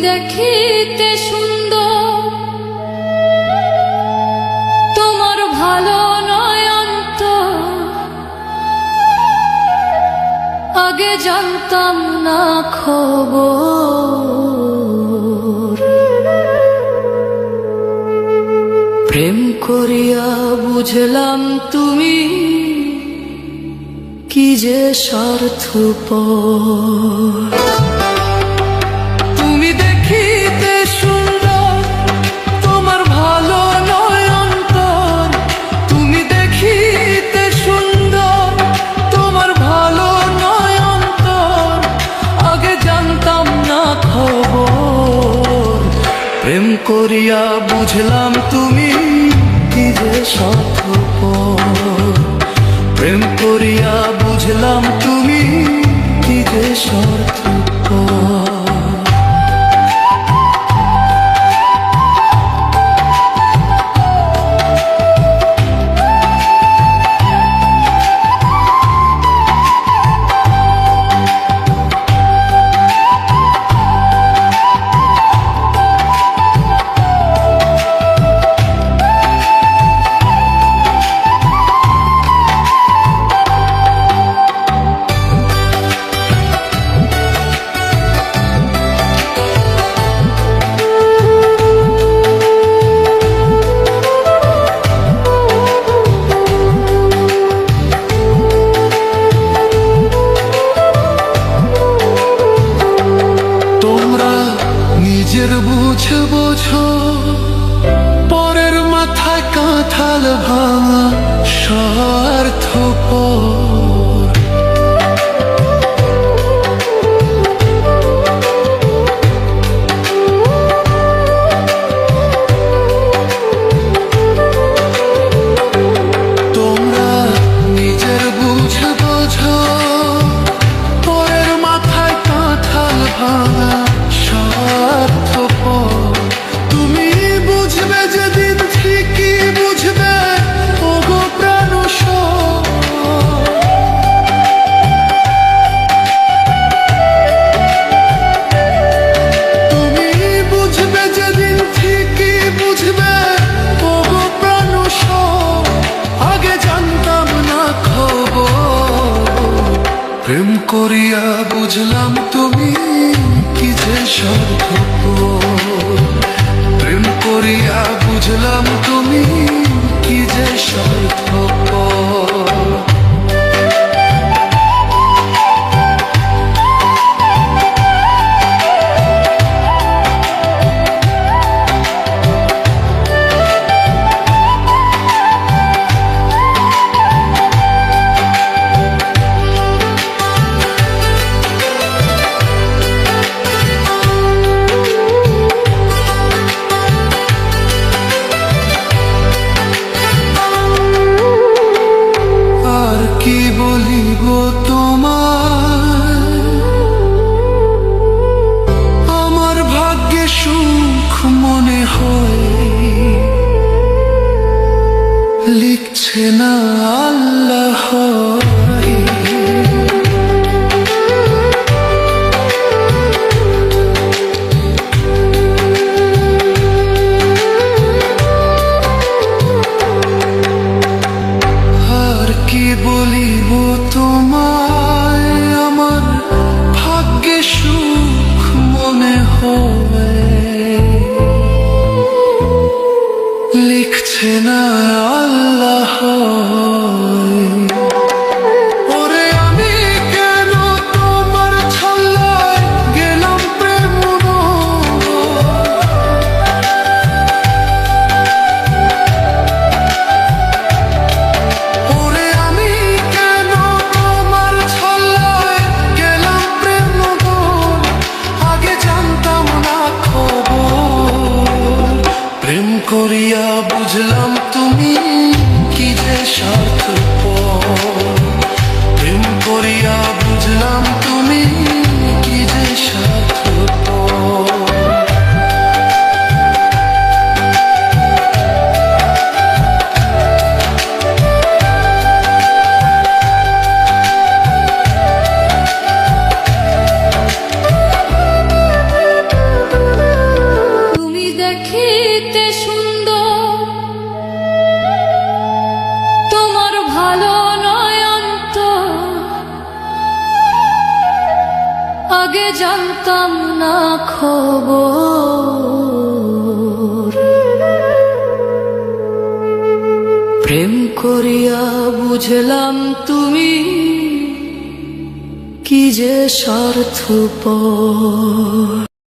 দেখিতে সুন্দর, তোমার ভালো নয় অন্তর, আগে জানতাম না খবর। প্রেম করিয়া বুঝলাম তুমি কি যে স্বার্থপর। তুমি দেখিতে সুন্দর, তোমার ভালো নয় অন্তর, তুমি দেখিতে সুন্দর, তোমার ভালো নয় অন্তর, আগে জানতাম না খবর। প্রেম করিয়া বুঝলাম তুমি কি যে স্বার্থপর। প্রেম করিয়া বুঝলাম তুমি কি যে স্বার্থপর। নিজের বুঝে বোঝো, পরের মাথায় কাঁঠাল ভাঙা স্বার্থপর। তোমরা নিজের বুঝে বোঝো, পরের মাথায় কাঁঠাল ভাঙা স্বার্থপর। তুমি বুঝবে যেদিন ঠিকই বুঝবে, ওগো প্রাণসর। তুমি বুঝবে যেদিন ঠিকই বুঝবে, ওগো প্রাণসর, আগে জানতাম না খবর। প্রেম করিয়া বুঝলাম তুমি কি যে স্বার্থপর। প্রেম করিয়া বুঝলাম তুমি কি যে স্বার্থপর। কি বলিব তোমায়, আমার ভাগ্যে সুখ মনে হয়, লিখছে না আল্লাহ। কি বলিব তোমায়, আমার ভাগ্যে সুখ মনে হয়, লিখছে না আল্লাহ। ওরে আমি কেন তোমার ছল্লায় গেলাম প্রেম। করিয়া বুঝলাম তুমি কি যে স্বার্থপর। প্রেম করিয়া বুঝলাম তুমি কি যে স্বার্থপর। ভালো নয় অন্তর, আগে জানতাম না খবর। প্রেম করিয়া বুঝলাম তুমি কি যে স্বার্থপর।